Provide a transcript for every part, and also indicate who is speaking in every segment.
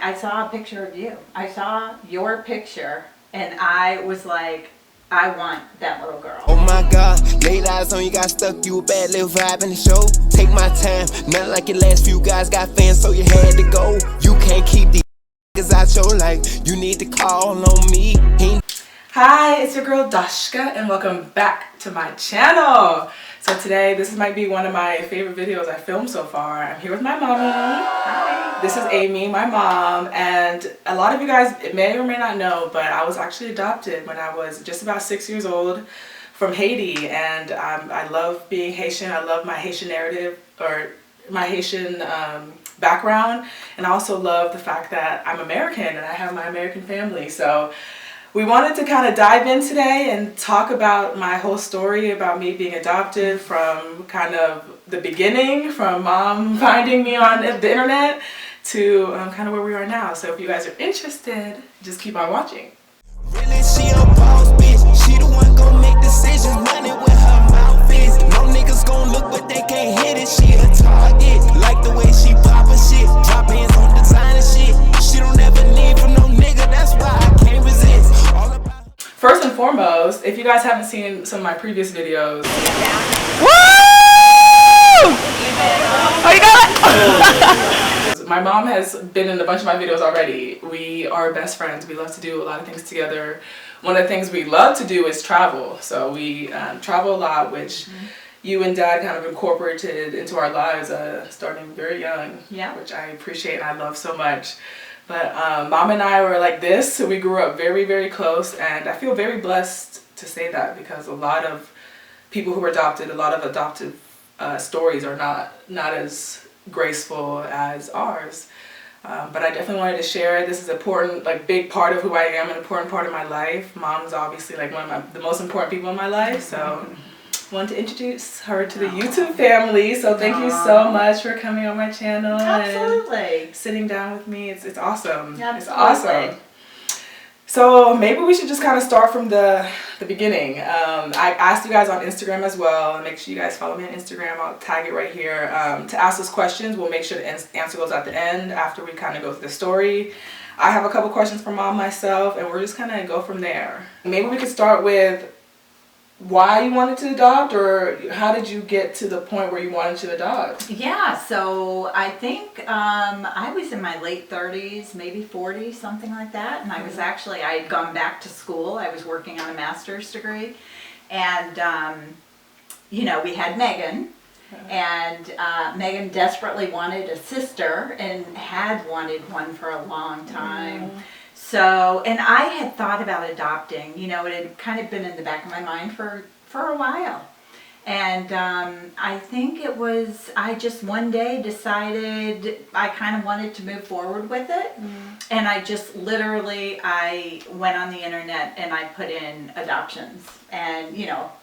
Speaker 1: I saw a picture of you. I saw your picture, and I was like, I want that little girl.
Speaker 2: Oh my God, laid eyes on you, got stuck, you a bad little vibe in the show. Take my time, nothing like your last few guys got fans, so you had to go. You can't keep these niggas out your life, you need to call on me.
Speaker 3: Hi, it's your girl Dacheka, and welcome back to my channel. So today, this might be one of my favorite videos I filmed so far. I'm here with my mommy. Hi. This is Amy, my mom, and a lot of you guys may or may not know, but I was actually adopted when I was just about 6 years old from Haiti, and I love being Haitian. I love my Haitian narrative, or my Haitian background, and I also love the fact that I'm American and I have my American family. So we wanted to kind of dive in today and talk about my whole story about me being adopted from kind of the beginning, from mom finding me on the internet to kind of where we are now. So if you guys are interested, just keep on watching.
Speaker 2: Really, she a boss bitch, she the one gon' make decisions, money with her mouth is. No niggas gon' look but they can't hit it, she a target. Like the way she poppin' shit, drop hands on designer shit. She don't ever need from no nigga, that's why I can't resist.
Speaker 3: First and foremost, if you guys haven't seen some of my previous videos,
Speaker 4: Woo! Oh, you got it!
Speaker 3: my mom has been in a bunch of my videos already. We are best friends. We love to do a lot of things together. One of the things we love to do is travel. So we travel a lot, which you and Dad kind of incorporated into our lives starting very young, which I appreciate and I love so much. But Mom and I were like this, so we grew up very, very close, and I feel very blessed to say that because a lot of people who were adopted, a lot of adoptive stories are not as graceful as ours. But I definitely wanted to share it. This is an important, big part of who I am, an important part of my life. Mom's obviously one of the most important people in my life, so wanted to introduce her to the YouTube family. So thank you so much for coming on my channel.
Speaker 1: Absolutely.
Speaker 3: And sitting down with me. It's awesome.
Speaker 1: Absolutely.
Speaker 3: It's awesome. So maybe we should just kind of start from the beginning. I asked you guys on Instagram as well, and make sure you guys follow me on Instagram. I'll tag it right here. To ask us questions, we'll make sure to answer those at the end after we kind of go through the story. I have a couple questions for Mom myself, and we're just kind of go from there. Maybe we could start with why you wanted to adopt, or how did you get to the point where you wanted to adopt?
Speaker 1: Yeah, so I think I was in my late 30s, maybe 40s, something like that. And I was actually, I had gone back to school. I was working on a master's degree. And, we had Megan. And Megan desperately wanted a sister and had wanted one for a long time. So, and I had thought about adopting, it had kind of been in the back of my mind for a while. And I think it was, I just one day decided I kind of wanted to move forward with it. And I just literally, I went on the internet and I put in adoptions. And,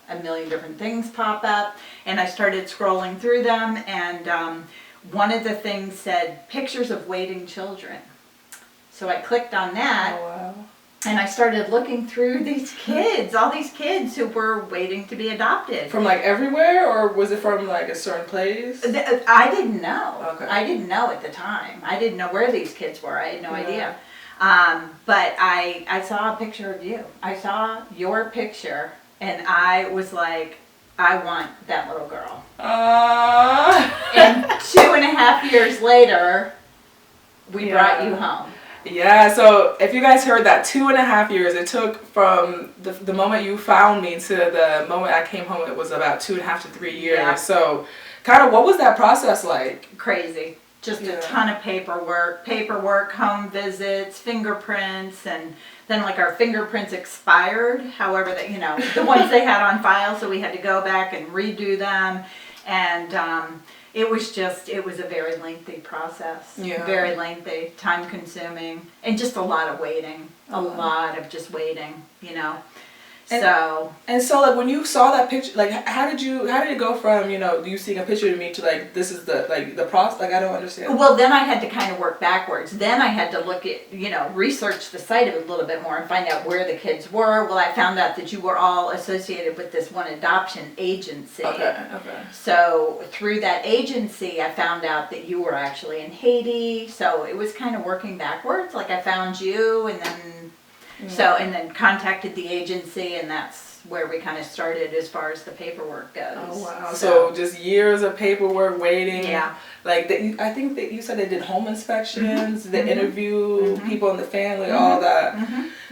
Speaker 1: a million different things pop up. And I started scrolling through them. And one of the things said, pictures of waiting children. So I clicked on that, and I started looking through these kids, all these kids who were waiting to be adopted.
Speaker 3: From everywhere, or was it from a certain place?
Speaker 1: I didn't know.
Speaker 3: Okay.
Speaker 1: I didn't know at the time. I didn't know where these kids were. I had no idea. But I saw a picture of you. I saw your picture, and I was like, I want that little girl. And 2.5 years later, we brought you home.
Speaker 3: Yeah, so if you guys heard that, 2.5 years it took from the moment you found me to the moment I came home. It was about 2.5 to 3 years.
Speaker 1: Yeah.
Speaker 3: So kind of what was that process like?
Speaker 1: Crazy. Just a ton of paperwork, home visits, fingerprints, and then our fingerprints expired. However, the ones they had on file, so we had to go back and redo them. And it was a very lengthy process. Very lengthy, time consuming, and just a lot of waiting. A lot of just waiting,
Speaker 3: And so, like, when you saw that picture, like, how did it go from, you seeing a picture of me to, like, this is the process? Like, I don't understand.
Speaker 1: Well, then I had to kind of work backwards. Then I had to look at, research the site a little bit more and find out where the kids were. Well, I found out that you were all associated with this one adoption agency.
Speaker 3: Okay.
Speaker 1: So through that agency, I found out that you were actually in Haiti. So it was kind of working backwards. Like, I found you and then and then contacted the agency, and that's where we kind of started as far as the paperwork goes.
Speaker 3: Oh wow! So just years of paperwork waiting.
Speaker 1: Yeah.
Speaker 3: Like I think that you said they did home inspections, they interview people in the family, all that.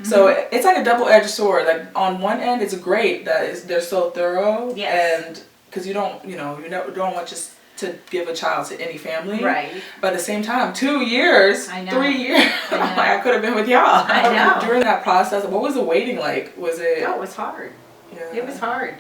Speaker 3: So it's like a double-edged sword. Like on one end, it's great that they're so thorough, and because you don't want just to give a child to any family,
Speaker 1: right?
Speaker 3: But at the same time, 2 years, 3 years, I could have been with y'all.
Speaker 1: I know.
Speaker 3: During that process, what was the waiting like? Was it?
Speaker 1: Oh, it was hard.
Speaker 3: Yeah.
Speaker 1: It was hard.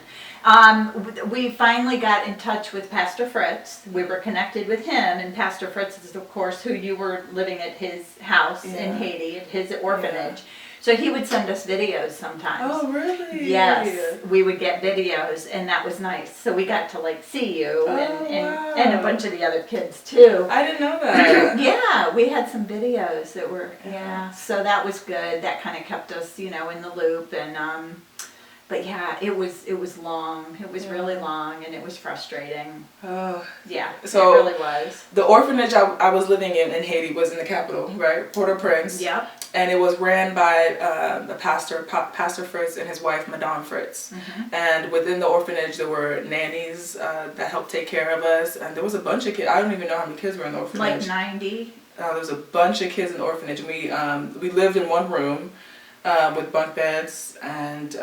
Speaker 1: We finally got in touch with Pastor Fritz. We were connected with him, and Pastor Fritz is, of course, who you were living at his house in Haiti, at his orphanage. Yeah. So he would send us videos sometimes.
Speaker 3: Oh, really?
Speaker 1: Yes, we would get videos, and that was nice. So we got to like see you and a bunch of the other kids too.
Speaker 3: I didn't know that.
Speaker 1: Yeah, we had some videos that were so that was good. That kind of kept us, in the loop, and but yeah, it was long. It was really long, and it was frustrating. Oh. Yeah,
Speaker 3: so
Speaker 1: it really was.
Speaker 3: The orphanage I was living in Haiti was in the capital, right? Port-au-Prince.
Speaker 1: Yep.
Speaker 3: And it was ran by the Pastor Fritz and his wife, Madame Fritz. And within the orphanage, there were nannies that helped take care of us. And there was a bunch of kids. I don't even know how many kids were in the orphanage.
Speaker 1: Like 90?
Speaker 3: There was a bunch of kids in the orphanage. And we lived in one room with bunk beds. And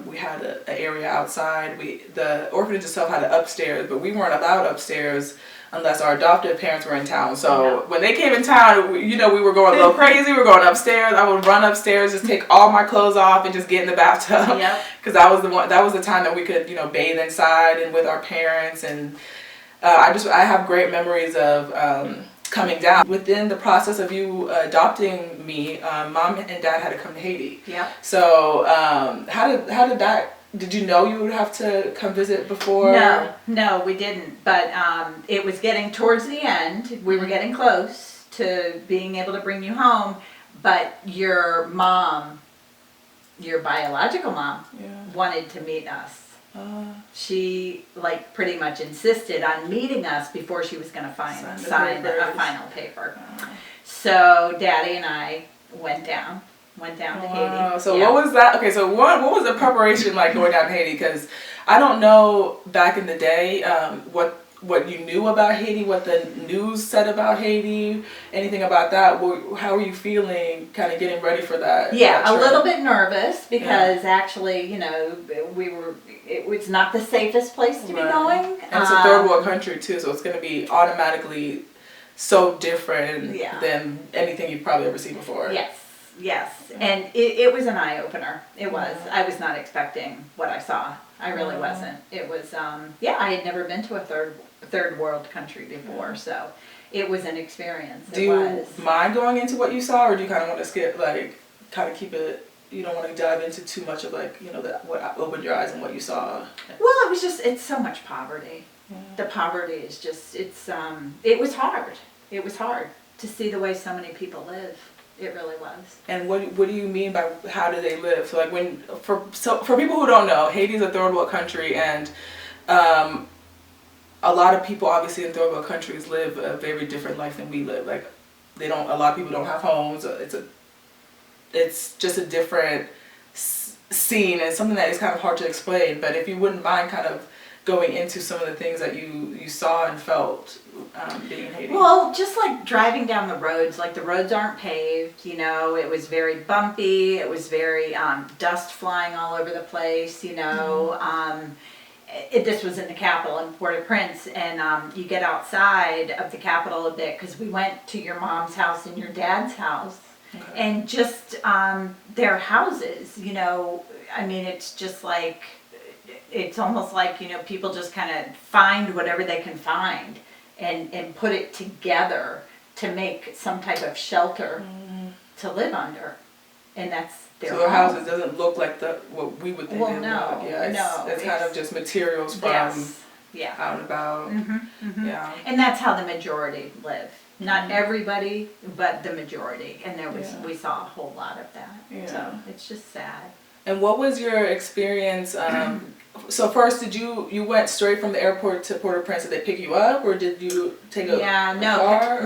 Speaker 3: we had an area outside. The orphanage itself had an upstairs, but we weren't allowed upstairs unless our adoptive parents were in town. So when they came in town, we were going a little crazy. We were going upstairs. I would run upstairs, just take all my clothes off and just get in the bathtub.
Speaker 1: Yep.
Speaker 3: Because that was the time that we could, bathe inside and with our parents. And I have great memories of coming down. Within the process of you adopting me, Mom and Dad had to come to Haiti.
Speaker 1: Yeah.
Speaker 3: So how did that? Did you know you would have to come visit before?
Speaker 1: No, we didn't. But it was getting towards the end. We were getting close to being able to bring you home. But your mom, your biological mom, wanted to meet us. She pretty much insisted on meeting us before she was going to sign a final paper. So Daddy and I went down to Haiti.
Speaker 3: So what was that? Okay, so what was the preparation like going down to Haiti? Because I don't know back in the day what you knew about Haiti, what the news said about Haiti, anything about that. How were you feeling kind of getting ready for that?
Speaker 1: Yeah, a little bit nervous because actually, it was not the safest place to be going.
Speaker 3: And it's a third world country too, so it's going to be automatically so different than anything you've probably ever seen before.
Speaker 1: Yes, and it was an eye-opener. It was. I was not expecting what I saw. I really wasn't. It was, I had never been to a third world country before, so it was an experience.
Speaker 3: Do you mind going into what you saw, or do you kind of want to skip, kind of keep it, you don't want to dive into too much of what opened your eyes and what you saw?
Speaker 1: Well, it was just, it's so much poverty. The poverty is just, it was hard. It was hard to see the way so many people live. It really was. And
Speaker 3: what do you mean by how do they live? So for people who don't know, Haiti is a third world country, and a lot of people obviously in third world countries live a very different life than we live. A lot of people don't have homes. It's just a different scene, and something that is kind of hard to explain. But if you wouldn't mind kind of going into some of the things that you saw and felt being in Haiti.
Speaker 1: Well, just like driving down the roads, the roads aren't paved, it was very bumpy, it was very dust flying all over the place, this was in the capital, in Port-au-Prince, and you get outside of the capital a bit, because we went to your mom's house and your dad's house, and just their houses, it's just it's almost like, people just kind of find whatever they can find and put it together to make some type of shelter to live under. and that's their
Speaker 3: So their
Speaker 1: home.
Speaker 3: houses doesn't look like what we would think.
Speaker 1: Well,
Speaker 3: it
Speaker 1: no,
Speaker 3: would. Yeah, it's kind of just materials from
Speaker 1: Yes. Yeah.
Speaker 3: out and about. Yeah.
Speaker 1: And that's how the majority live. Not everybody, but the majority. And we saw a whole lot of that.
Speaker 3: Yeah.
Speaker 1: So it's just sad.
Speaker 3: And what was your experience? So first, you went straight from the airport to Port-au-Prince? Did they pick you up, or did you take a car?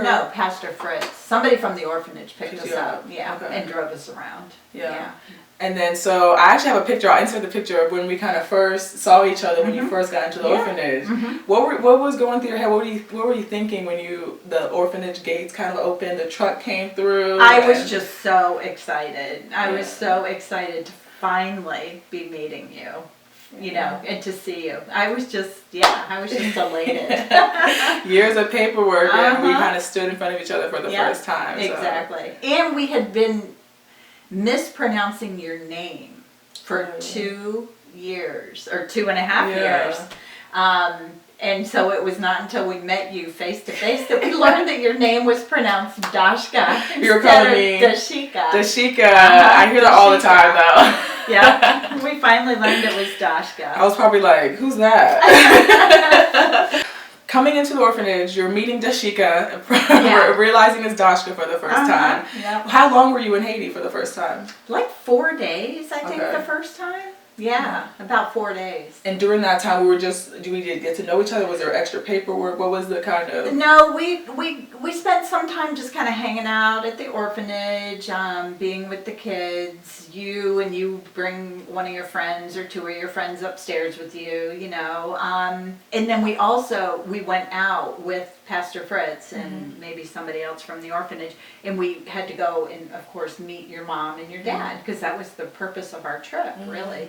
Speaker 1: No, Pastor Fritz. Somebody from the orphanage picked us
Speaker 3: you
Speaker 1: up.
Speaker 3: up.
Speaker 1: Yeah,
Speaker 3: Okay.
Speaker 1: and drove us around.
Speaker 3: Yeah. And then, so I actually have a picture. I'll insert the picture of when we kind of first saw each other when you first got into the orphanage. What was going through your head? What were you thinking when the orphanage gates kind of opened, the truck came through?
Speaker 1: I was just so excited. I was so excited to finally be meeting you. You know, and to see you. I was just elated.
Speaker 3: Years of paperwork, and we kind of stood in front of each other for the first time. So.
Speaker 1: Exactly. And we had been mispronouncing your name for 2 years, or 2.5 years. And so it was not until we met you face to face that we learned that your name was pronounced Dacheka.
Speaker 3: You were calling me
Speaker 1: Dacheka.
Speaker 3: Dacheka. I hear that all the time though.
Speaker 1: Yeah, we finally learned it was Dacheka.
Speaker 3: I was probably like, who's that? Coming into the orphanage, you're meeting Dacheka, realizing it's Dacheka for the first time.
Speaker 1: Yeah.
Speaker 3: How long were you in Haiti for the first time?
Speaker 1: Like 4 days, I think, the first time. Yeah, about 4 days.
Speaker 3: And during that time, do we get to know each other? Was there extra paperwork? What was the kind of?
Speaker 1: No, we spent some time just kind of hanging out at the orphanage, being with the kids. You bring one of your friends or 2 of your friends upstairs with you, you know. And then we went out with Pastor Fritz and maybe somebody else from the orphanage, and we had to go and, of course, meet your mom and your dad, because that was the purpose of our trip, really.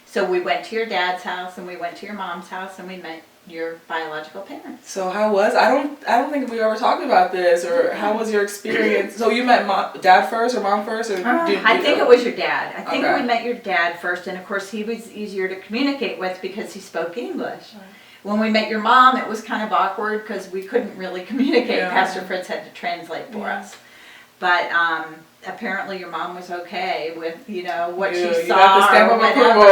Speaker 1: So we went to your dad's house and we went to your mom's house and we met your biological parents.
Speaker 3: So how was, I don't think we ever talked about this, or how was your experience? So you met dad first or mom first? Or
Speaker 1: I think it was your dad. I think we met your dad first, and of course he was easier to communicate with because he spoke English. Right. When we met your mom, it was kind of awkward because we couldn't really communicate. Yeah. Pastor Fritz had to translate for us. But apparently your mom was okay with, you know, what she saw. You got the stamp of approval.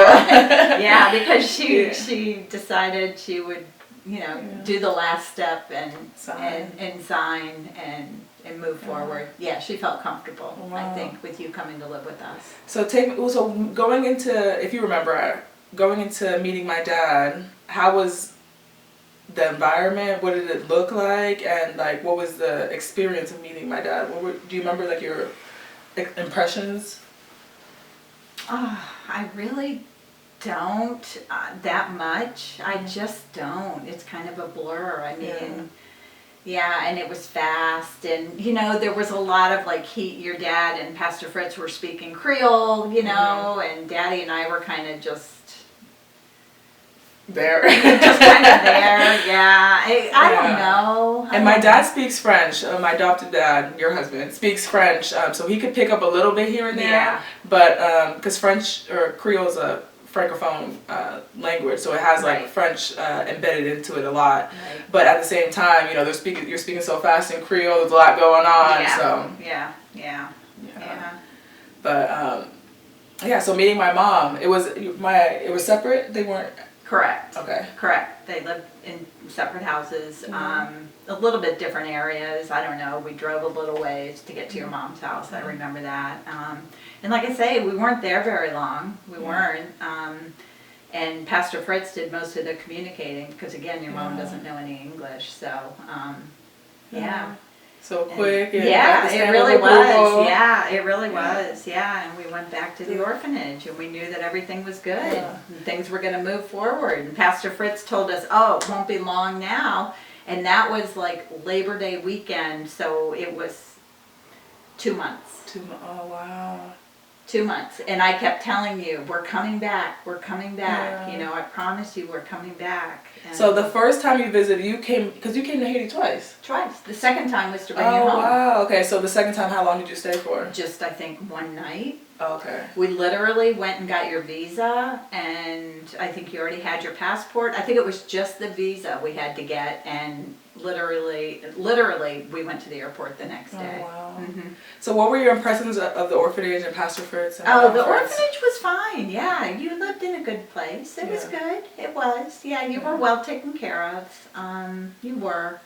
Speaker 1: Yeah, because she decided she would, you know, do the last step and sign and move forward. Yeah, she felt comfortable, I think, with you coming to live with us.
Speaker 3: So going into, if you remember, going into meeting my dad, how was the environment? What did it look like? And like, what was the experience of meeting my dad? Do you remember like your impressions?
Speaker 1: I really don't that much. I just don't. It's kind of a blur. I mean, and it was fast, and you know, there was a lot of like your dad and Pastor Fritz were speaking Creole, you know, and Daddy and I were kind of just
Speaker 3: there.
Speaker 1: Just kind of there, yeah. I don't know.
Speaker 3: And my dad speaks French. My adopted dad, your husband, speaks French, so he could pick up a little bit here and there. Yeah. But because French or Creole is a francophone language, so it has like French embedded into it a lot. Right. But at the same time, you know, you're speaking so fast in Creole. There's a lot going on.
Speaker 1: Yeah.
Speaker 3: So
Speaker 1: Yeah.
Speaker 3: But so meeting my mom, it was separate. They weren't.
Speaker 1: Correct.
Speaker 3: Okay.
Speaker 1: Correct. They lived in separate houses, a little bit different areas. I don't know. We drove a little ways to get to your mom's house. I remember that. And like I say, we weren't there very long. We weren't. And Pastor Fritz did most of the communicating because, again, your mom doesn't know any English. So,
Speaker 3: So quick.
Speaker 1: It really was. Yeah, it really was. Yeah, and we went back to the orphanage, and we knew that everything was good. And things were going to move forward. And Pastor Fritz told us, it won't be long now. And that was like Labor Day weekend, so it was 2 months.
Speaker 3: Oh, wow.
Speaker 1: 2 months. And I kept telling you, we're coming back. Yeah. You know, I promise you we're coming back. And
Speaker 3: so the first time you visited, you came to Haiti twice?
Speaker 1: Twice. The second time was to bring you home.
Speaker 3: Oh, wow. Okay, so the second time, how long did you stay for?
Speaker 1: Just, I think, one night.
Speaker 3: Oh, okay.
Speaker 1: We literally went and got your visa, and I think you already had your passport. I think it was just the visa we had to get, and literally, we went to the airport the next day.
Speaker 3: Oh, wow.
Speaker 1: Mhm.
Speaker 3: So what were your impressions of the orphanage and Pastor Fritz? And
Speaker 1: Oh,
Speaker 3: Mom
Speaker 1: the
Speaker 3: Fritz?
Speaker 1: orphanage was fine. Yeah, you lived in a good place. It was
Speaker 3: Yeah.
Speaker 1: good. It was. Yeah, you were well taken care of. You were.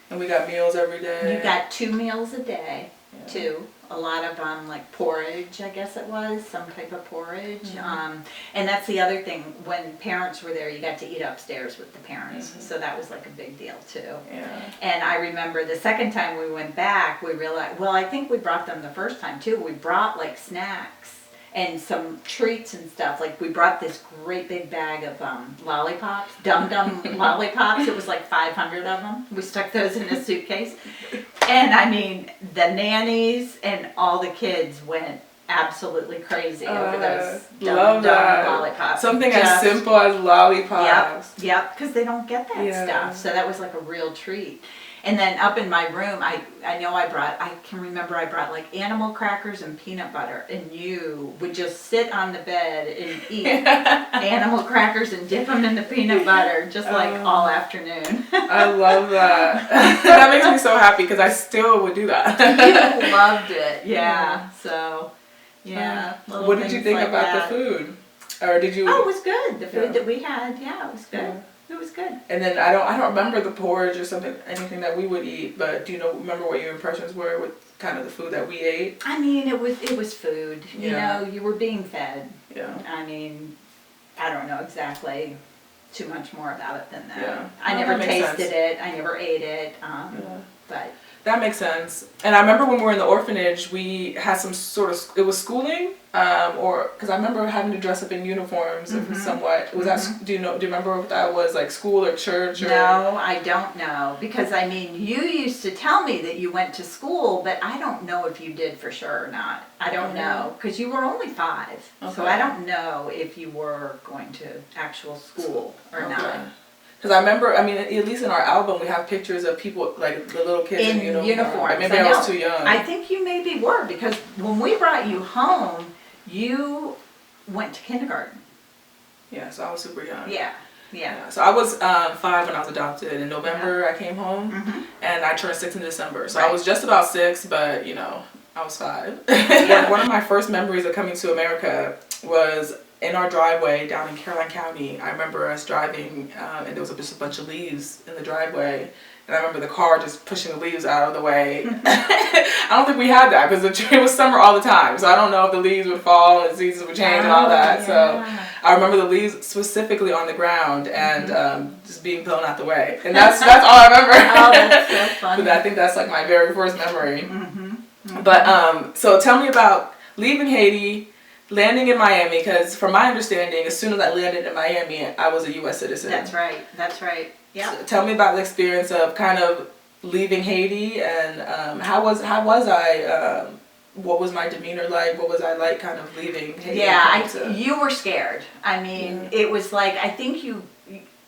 Speaker 3: And we got meals every day.
Speaker 1: You got 2 meals a day.
Speaker 3: Yeah.
Speaker 1: 2. A lot of like porridge, I guess it was, some type of porridge. And that's the other thing. When parents were there, you got to eat upstairs with the parents. So that was like a big deal too.
Speaker 3: Yeah.
Speaker 1: And I remember the second time we went back, we realized, well, I think we brought them the first time too. We brought like snacks and some treats and stuff. Like we brought this great big bag of lollipops, Dum Dum lollipops. It was like 500 of them. We stuck those in a suitcase. And I mean, the nannies and all the kids went absolutely crazy over those Dum Dum lollipops.
Speaker 3: Something as simple as lollipops.
Speaker 1: Yep, because they don't get that stuff. So that was like a real treat. And then up in my room, I can remember I brought like animal crackers and peanut butter, and you would just sit on the bed and eat animal crackers and dip them in the peanut butter just like all afternoon.
Speaker 3: I love that. That makes me so happy because I still would do that.
Speaker 1: You loved it, yeah. So, yeah.
Speaker 3: What did you think
Speaker 1: like
Speaker 3: about
Speaker 1: that.
Speaker 3: the food? Or did you?
Speaker 1: Oh, it was good. The food that we had, yeah, it was good.
Speaker 3: Yeah.
Speaker 1: It was good.
Speaker 3: And then I don't remember the porridge or something, anything that we would eat. But do you remember what your impressions were with kind of the food that we ate?
Speaker 1: I mean, it was food. You know, you were being fed.
Speaker 3: Yeah.
Speaker 1: I mean, I don't know exactly too much more about it than that.
Speaker 3: Yeah.
Speaker 1: I
Speaker 3: No,
Speaker 1: never
Speaker 3: that makes
Speaker 1: tasted
Speaker 3: sense.
Speaker 1: it. I never ate it. But
Speaker 3: That makes sense. And I remember when we were in the orphanage, we had some sort of, it was schooling, or, because I remember having to dress up in uniforms somewhat. Was that, do you remember what that was, like school or church? Or?
Speaker 1: no, I don't know. Because, I mean, you used to tell me that you went to school, but I don't know if you did for sure or not. I don't know. Because you were only 5. So
Speaker 3: Okay.
Speaker 1: I don't know if you were going to actual school or not.
Speaker 3: Because I remember, I mean, at least in our album, we have pictures of people, like the little kids in uniform. Maybe I was too young.
Speaker 1: I think you maybe were, because when we brought you home, you went to kindergarten.
Speaker 3: Yeah, so I was super young.
Speaker 1: Yeah.
Speaker 3: So I was 5 when I was adopted. In November, I came home, and I turned 6 in December. So I was just about 6, but, I was 5. One of my first memories of coming to America was in our driveway down in Caroline County. I remember us driving, and there was just a bunch of leaves in the driveway. And I remember the car just pushing the leaves out of the way. I don't think we had that because it was summer all the time. So I don't know if the leaves would fall and the seasons would change and all that.
Speaker 1: Yeah.
Speaker 3: So I remember the leaves specifically on the ground and just being thrown out the way. And that's all I remember.
Speaker 1: Oh, that's so funny.
Speaker 3: But I think that's like my very first memory. But so tell me about leaving Haiti, landing in Miami, because from my understanding, as soon as I landed in Miami, I was a U.S. citizen.
Speaker 1: That's right. Yeah.
Speaker 3: So tell me about the experience of kind of leaving Haiti and how was I? What was my demeanor like? What was I like kind of leaving Haiti?
Speaker 1: Yeah, you were scared. I mean, it was like, I think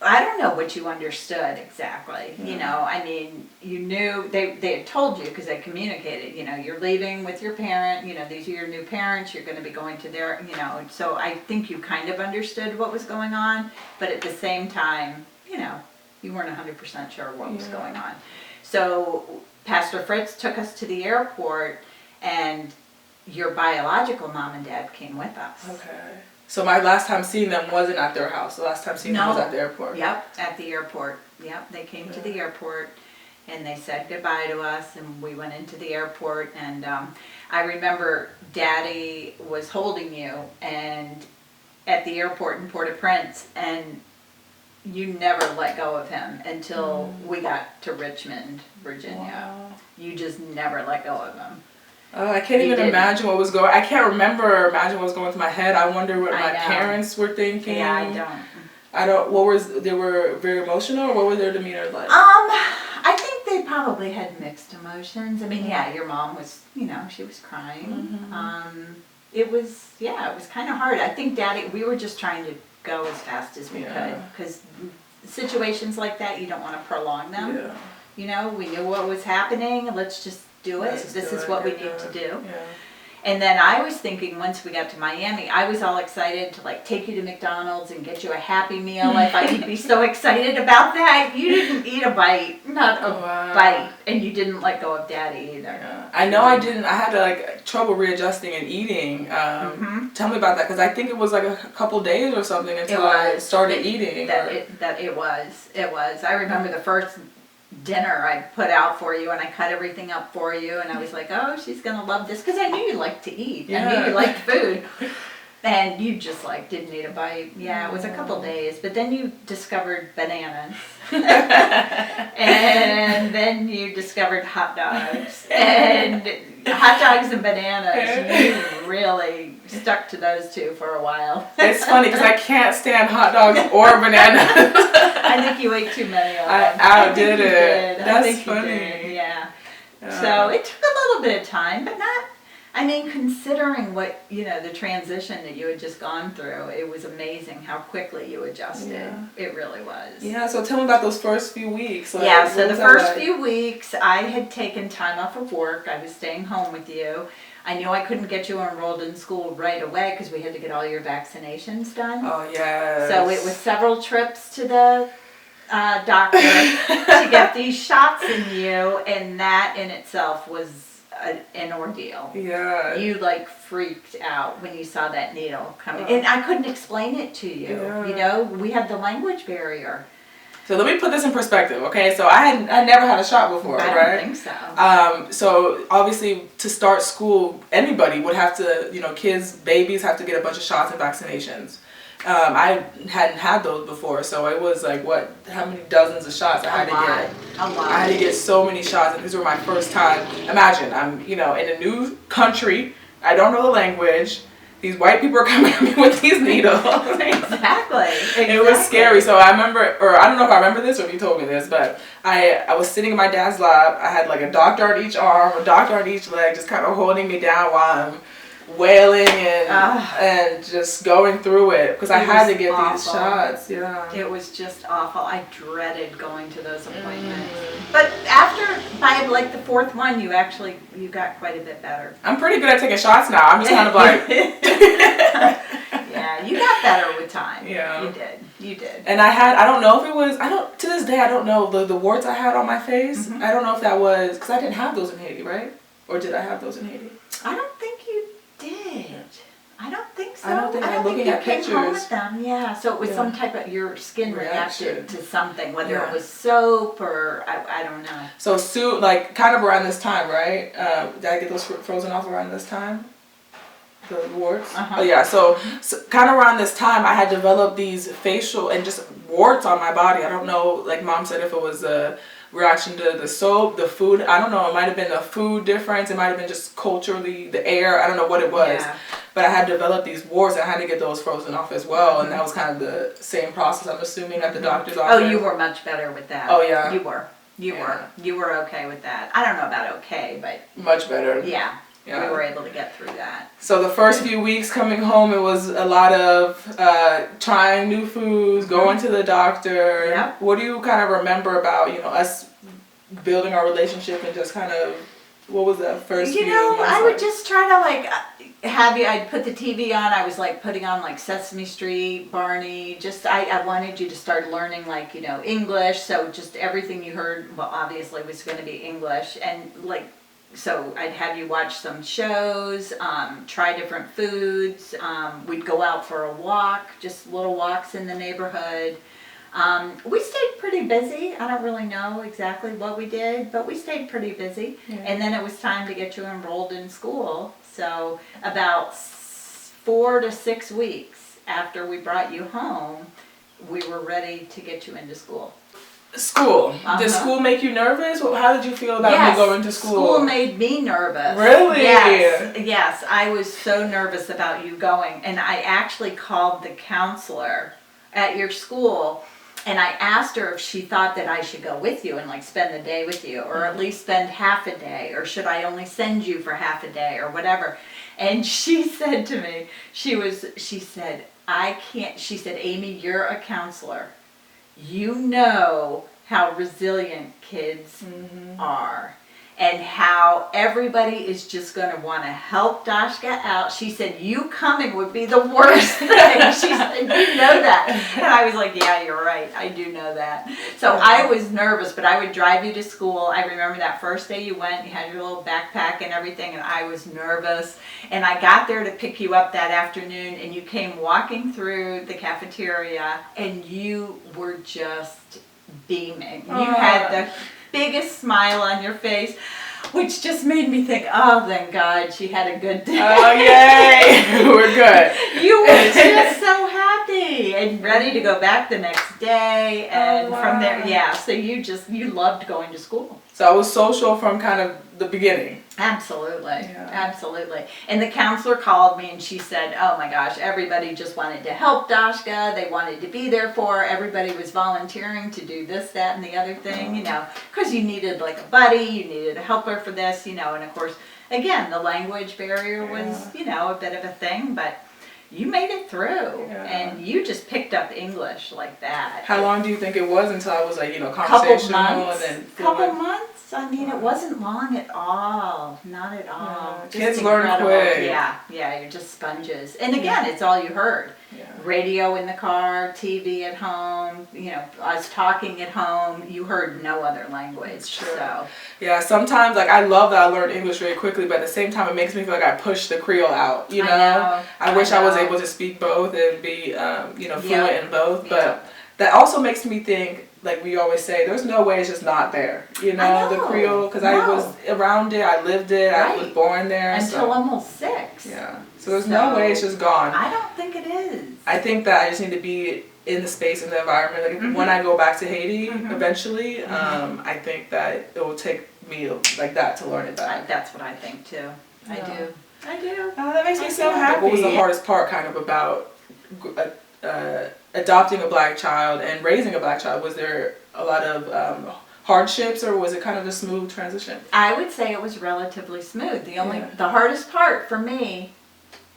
Speaker 1: I don't know what you understood exactly. I mean, you knew, they had told you because they communicated, you're leaving with your parent, these are your new parents, you're going to be going to their, so I think you kind of understood what was going on, but at the same time, you weren't 100% sure what was going on. So Pastor Fritz took us to the airport, and your biological mom and dad came with us.
Speaker 3: Okay. So my last time seeing them wasn't at their house. The last time seeing them was at the airport.
Speaker 1: Yep, at the airport. Yep, they came to the airport, and they said goodbye to us, and we went into the airport, and I remember Daddy was holding you and at the airport in Port-au-Prince, and you never let go of him until we got to Richmond, Virginia.
Speaker 3: Wow.
Speaker 1: You just never let go of him.
Speaker 3: I can't even imagine what was going. I can't imagine what was going through my head. I wonder what my parents were thinking.
Speaker 1: Yeah, I don't.
Speaker 3: They were very emotional, or what was their demeanor like?
Speaker 1: I think they probably had mixed emotions. I mean, yeah, your mom was, she was crying. It was kind of hard. I think Daddy, we were just trying to go as fast as we could, because situations like that, you don't want to prolong them. We knew what was happening. Let's just do it. This is what we need to do. And then I was thinking once we got to Miami, I was all excited to like take you to McDonald's and get you a Happy Meal. I thought you'd be so excited about that. You didn't eat a bite, not a bite, and you didn't let go of Daddy either.
Speaker 3: Yeah. I know I didn't. I had to like trouble readjusting and eating. Tell me about that, because I think it was like a couple days or something until I started eating.
Speaker 1: It was. I remember the first dinner I put out for you, and I cut everything up for you, and I was like, oh, she's gonna love this, because I knew you liked to eat.
Speaker 3: Yeah.
Speaker 1: I knew you liked food. And you just like didn't eat a bite. Yeah, it was a couple days, but then you discovered bananas. And then you discovered hot dogs. And hot dogs and bananas, you really stuck to those two for a while.
Speaker 3: It's funny because I can't stand hot dogs or bananas.
Speaker 1: I think you ate too many of them.
Speaker 3: I outdid it.
Speaker 1: I
Speaker 3: That's
Speaker 1: think you
Speaker 3: funny.
Speaker 1: did, yeah. So it took a little bit of time, but not, I mean, considering what, the transition that you had just gone through, it was amazing how quickly you adjusted.
Speaker 3: Yeah.
Speaker 1: It really was.
Speaker 3: Yeah, so tell me about those first few weeks. Like,
Speaker 1: Yeah, so
Speaker 3: what
Speaker 1: the
Speaker 3: was that
Speaker 1: first
Speaker 3: like?
Speaker 1: few weeks, I had taken time off of work. I was staying home with you. I knew I couldn't get you enrolled in school right away because we had to get all your vaccinations done.
Speaker 3: Oh, yes.
Speaker 1: So it was several trips to the doctor to get these shots in you, and that in itself was an ordeal.
Speaker 3: Yeah.
Speaker 1: You like freaked out when you saw that needle coming, and I couldn't explain it to you.
Speaker 3: Yeah.
Speaker 1: We had the language barrier.
Speaker 3: So let me put this in perspective, okay? So I never had a shot before,
Speaker 1: I
Speaker 3: right?
Speaker 1: don't think so.
Speaker 3: So obviously to start school, anybody would have to, kids, babies have to get a bunch of shots and vaccinations. I hadn't had those before, so it was like, how many dozens of shots I had to get.
Speaker 1: A lot.
Speaker 3: I had to get so many shots, and these were my first time. Imagine, I'm, in a new country, I don't know the language, these white people are coming at me with these needles.
Speaker 1: Exactly.
Speaker 3: It was scary. So I remember, or I don't know if I remember this or if you told me this, but I was sitting in my dad's lap. I had like a doctor on each arm, a doctor on each leg, just kind of holding me down while I'm wailing and just going through it because I had to get these shots. Yeah.
Speaker 1: It was just awful. I dreaded going to those appointments. But by like the fourth one, you got quite a bit better.
Speaker 3: I'm pretty good at taking shots now. I'm just kind of like.
Speaker 1: Yeah, you got better with time.
Speaker 3: Yeah.
Speaker 1: You did.
Speaker 3: And I don't know if it was, to this day, I don't know the warts I had on my face. I don't know if that was, because I didn't have those in Haiti, right? Or did I have those in Haiti?
Speaker 1: I don't think you did. I don't think so.
Speaker 3: I don't think I'm looking
Speaker 1: you
Speaker 3: at
Speaker 1: came home
Speaker 3: pictures.
Speaker 1: with them. Yeah, so it was some type of, your skin
Speaker 3: Reaction.
Speaker 1: reacted to something, whether
Speaker 3: Yeah.
Speaker 1: it was soap or, I don't know.
Speaker 3: So soon, like kind of around this time, right? Did I get those frozen off around this time? The warts?
Speaker 1: Uh-huh.
Speaker 3: Oh yeah, so kind of around this time I had developed these facial and just warts on my body. I don't know, like mom said, if it was a reaction to the soap, the food. I don't know, it might have been a food difference. It might have been just culturally the air. I don't know what it was. Yeah. But I had developed these warts and I had to get those frozen off as well. And that was kind of the same process, I'm assuming, at the doctor's office.
Speaker 1: Oh, you were much better with that.
Speaker 3: Oh yeah.
Speaker 1: You were. You were okay with that. I don't know about okay, but
Speaker 3: much better.
Speaker 1: Yeah.
Speaker 3: Yeah.
Speaker 1: We were able to get through that.
Speaker 3: So the first few weeks coming home, it was a lot of trying new foods, going to the doctor.
Speaker 1: Yep.
Speaker 3: What do you kind of remember about, us building our relationship and just kind of, what was that first few months
Speaker 1: I
Speaker 3: like?
Speaker 1: would just try to I'd put the TV on. I was like putting on like Sesame Street, Barney. Just I wanted you to start learning like English. So just everything you heard, well, obviously was going to be English, and like. So I'd have you watch some shows, try different foods. We'd go out for a walk, just little walks in the neighborhood. We stayed pretty busy. I don't really know exactly what we did, but we stayed pretty busy. Yeah. And then it was time to get you enrolled in school. So about 4 to 6 weeks after we brought you home, we were ready to get you into school.
Speaker 3: School. Did school make you nervous? How did you feel about me going to school?
Speaker 1: School made me nervous.
Speaker 3: Really?
Speaker 1: Yes. I was so nervous about you going. And I actually called the counselor at your school and I asked her if she thought that I should go with you and like spend the day with you, or at least spend half a day, or should I only send you for half a day or whatever. And she said to me, she said, Amy, you're a counselor. You know how resilient kids are. and how everybody is just going to want to help Dacheka out. She said, you coming would be the worst thing. She said, you know that. And I was like, yeah, you're right. I do know that. So I was nervous, but I would drive you to school. I remember that first day you went, you had your little backpack and everything, and I was nervous. And I got there to pick you up that afternoon, and you came walking through the cafeteria, and you were just beaming. You had the biggest smile on your face, which just made me think, oh, thank God she had a good day.
Speaker 3: Oh, yay. We're good.
Speaker 1: You were just so happy and ready to go back the next day. And from there, yeah, so you loved going to school.
Speaker 3: So I was social from kind of the beginning.
Speaker 1: Absolutely.
Speaker 3: Yeah.
Speaker 1: Absolutely. And the counselor called me and she said, oh my gosh, everybody just wanted to help Dacheka. They wanted to be there for her. Everybody was volunteering to do this, that, and the other thing, you know, because you needed like a buddy, you needed a helper for this, you know, and of course, again, the language barrier was, you know, a bit of a thing, but you made it through, and you just picked up English like that.
Speaker 3: How long do you think it was until I was like, you know,
Speaker 1: Couple
Speaker 3: conversational
Speaker 1: months.
Speaker 3: and then
Speaker 1: Couple months. I mean, it wasn't long at all. Not at all. Just
Speaker 3: kids learn
Speaker 1: incredible.
Speaker 3: quick.
Speaker 1: Yeah, you're just sponges. And again, it's all you heard.
Speaker 3: Yeah.
Speaker 1: Radio in the car, TV at home, you know, us talking at home. You heard no other language. So.
Speaker 3: Yeah, sometimes like I love that I learned English very quickly, but at the same time it makes me feel like I push the Creole out, you know? I wish I was able to speak both and be, you know, fluent in both, but that also makes me think, like we always say, there's no way it's just not there, you know, the Creole, because I was around it, I lived it, I was born there.
Speaker 1: Until almost 6.
Speaker 3: Yeah, so there's no way it's just gone.
Speaker 1: I don't think it is.
Speaker 3: I think that I just need to be in the space and the environment. Like when I go back to Haiti eventually, I think that it will take me like that to learn it back.
Speaker 1: That's what I think too. I do.
Speaker 3: Oh, that makes me so happy. What was the hardest part kind of about adopting a black child and raising a black child? Was there a lot of hardships, or was it kind of a smooth transition?
Speaker 1: I would say it was relatively smooth. The hardest part for me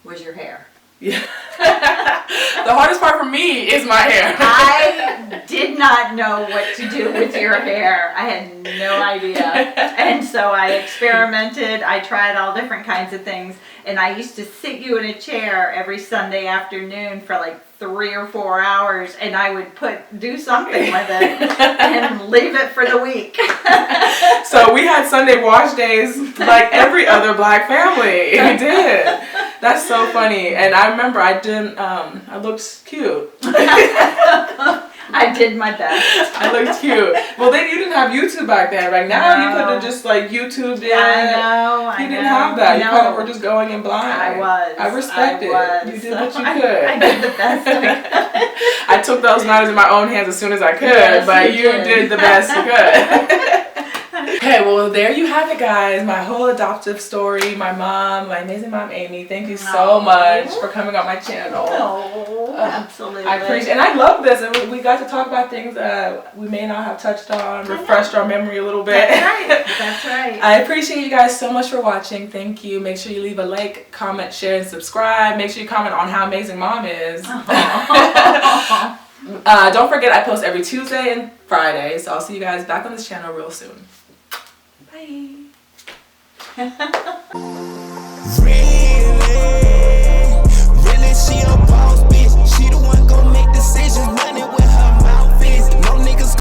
Speaker 1: was your hair.
Speaker 3: Yeah. The hardest part for me is my hair.
Speaker 1: I did not know what to do with your hair. I had no idea. And so I experimented. I tried all different kinds of things. And I used to sit you in a chair every Sunday afternoon for like 3 or 4 hours, and I would do something with it and leave it for the week.
Speaker 3: So we had Sunday wash days like every other black family. We did. That's so funny. And I remember I looked cute.
Speaker 1: I did my best.
Speaker 3: I looked cute. Well, then you didn't have YouTube back then. Like now you could have just like YouTubed it.
Speaker 1: I know.
Speaker 3: You didn't have that. You kind of were just going in blind.
Speaker 1: I was.
Speaker 3: I respect it. You did what you could.
Speaker 1: I did the best I could.
Speaker 3: I took those matters in my own hands as soon as I could, but you did the best you could. Okay, well there you have it, guys. My whole adoptive story. My mom, my amazing mom Amy. Thank you so much for coming on my channel.
Speaker 1: Absolutely.
Speaker 3: I appreciate, and I love this. And we got to talk about things we may not have touched on, refreshed our memory a little bit.
Speaker 1: That's right. That's right.
Speaker 3: I appreciate you guys so much for watching. Thank you. Make sure you leave a like, comment, share, and subscribe. Make sure you comment on how amazing mom is. Don't forget, I post every Tuesday and Friday, so I'll see you guys back on this channel real soon. Bye.